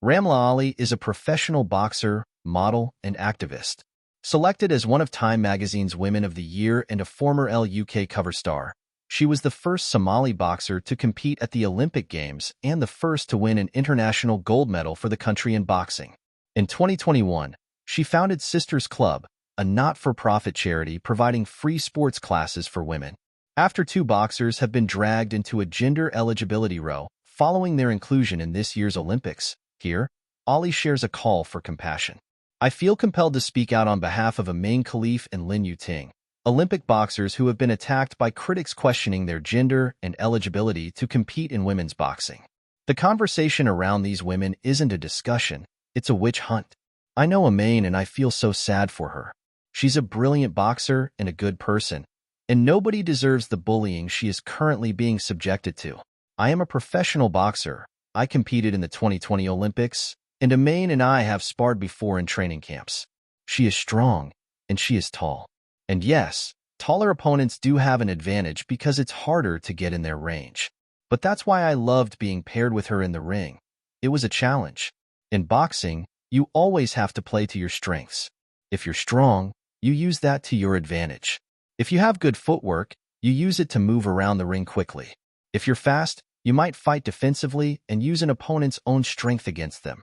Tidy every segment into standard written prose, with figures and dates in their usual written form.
Ramla Ali is a professional boxer, model, and activist. Selected as one of Time magazine's Women of the Year and a former ELLE UK cover star, she was the first Somali boxer to compete at the Olympic Games and the first to win an international gold medal for the country in boxing. In 2021, she founded Sisters Club, a not-for-profit charity providing free sports classes for women. After two boxers have been dragged into a gender eligibility row following their inclusion in this year's Olympics, here, Ali shares a call for compassion. I feel compelled to speak out on behalf of Imane Khelif and ELLE UK, Olympic boxers who have been attacked by critics questioning their gender and eligibility to compete in women's boxing. The conversation around these women isn't a discussion, it's a witch hunt. I know Imane and I feel so sad for her. She's a brilliant boxer and a good person, and nobody deserves the bullying she is currently being subjected to. I am a professional boxer. I competed in the 2020 Olympics, and Imane and I have sparred before in training camps. She is strong, and she is tall. And yes, taller opponents do have an advantage because it's harder to get in their range. But that's why I loved being paired with her in the ring. It was a challenge. In boxing, you always have to play to your strengths. If you're strong, you use that to your advantage. If you have good footwork, you use it to move around the ring quickly. If you're fast, you might fight defensively and use an opponent's own strength against them.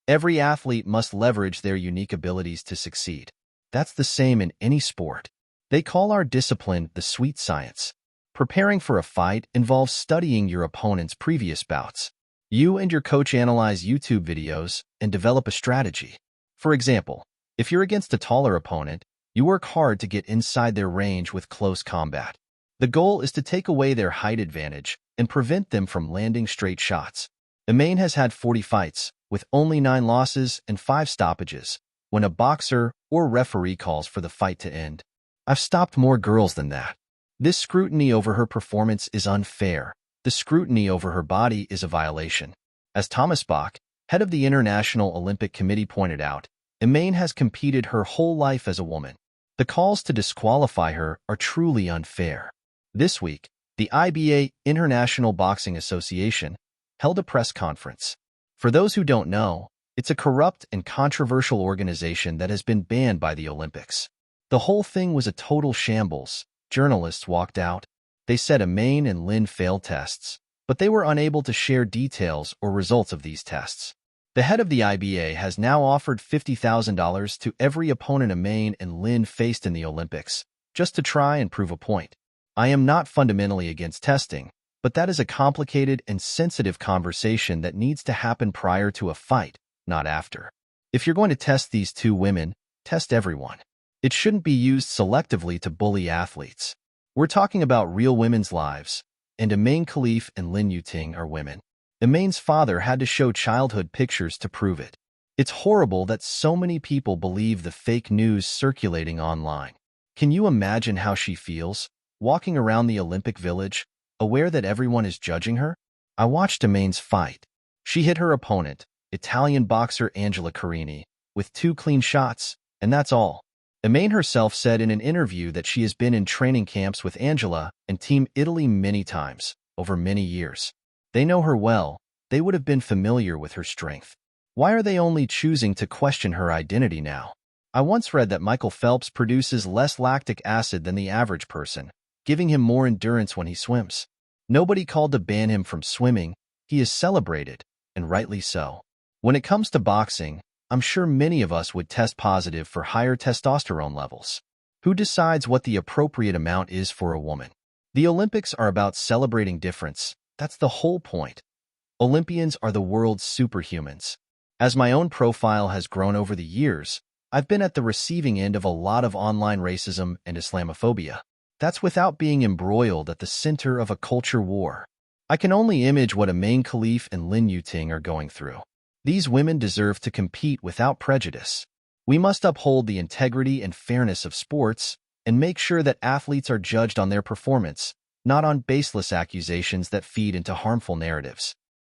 Every athlete must leverage their unique abilities to succeed. That's the same in any sport. They call our discipline the sweet science. Preparing for a fight involves studying your opponent's previous bouts. You and your coach analyze YouTube videos and develop a strategy. For example, if you're against a taller opponent, you work hard to get inside their range with close combat. The goal is to take away their height advantage and prevent them from landing straight shots. Imane has had 40 fights, with only 9 losses and 5 stoppages, when a boxer or referee calls for the fight to end. I've stopped more girls than that. This scrutiny over her performance is unfair. The scrutiny over her body is a violation. As Thomas Bach, head of the International Olympic Committee, pointed out, Imane has competed her whole life as a woman. The calls to disqualify her are truly unfair. This week, the IBA, International Boxing Association, held a press conference. For those who don't know, it's a corrupt and controversial organization that has been banned by the Olympics. The whole thing was a total shambles. Journalists walked out. They said Imane and Lynn failed tests, but they were unable to share details or results of these tests. The head of the IBA has now offered $50,000 to every opponent Imane and Lynn faced in the Olympics, just to try and prove a point. I am not fundamentally against testing, but that is a complicated and sensitive conversation that needs to happen prior to a fight, not after. If you're going to test these two women, test everyone. It shouldn't be used selectively to bully athletes. We're talking about real women's lives, and Imane Khelif and ELLE UK are women. Imane's father had to show childhood pictures to prove it. It's horrible that so many people believe the fake news circulating online. Can you imagine how she feels, walking around the Olympic Village, aware that everyone is judging her? I watched Imane's fight. She hit her opponent, Italian boxer Angela Carini, with 2 clean shots, and that's all. Imane herself said in an interview that she has been in training camps with Angela and Team Italy many times, over many years. They know her well. They would have been familiar with her strength. Why are they only choosing to question her identity now? I once read that Michael Phelps produces less lactic acid than the average person, giving him more endurance when he swims. Nobody called to ban him from swimming. He is celebrated, and rightly so. When it comes to boxing, I'm sure many of us would test positive for higher testosterone levels. Who decides what the appropriate amount is for a woman? The Olympics are about celebrating difference. That's the whole point. Olympians are the world's superhumans. As my own profile has grown over the years, I've been at the receiving end of a lot of online racism and Islamophobia. That's without being embroiled at the center of a culture war. I can only image what Imane Khelif and ELLE UK are going through. These women deserve to compete without prejudice. We must uphold the integrity and fairness of sports and make sure that athletes are judged on their performance, not on baseless accusations that feed into harmful narratives.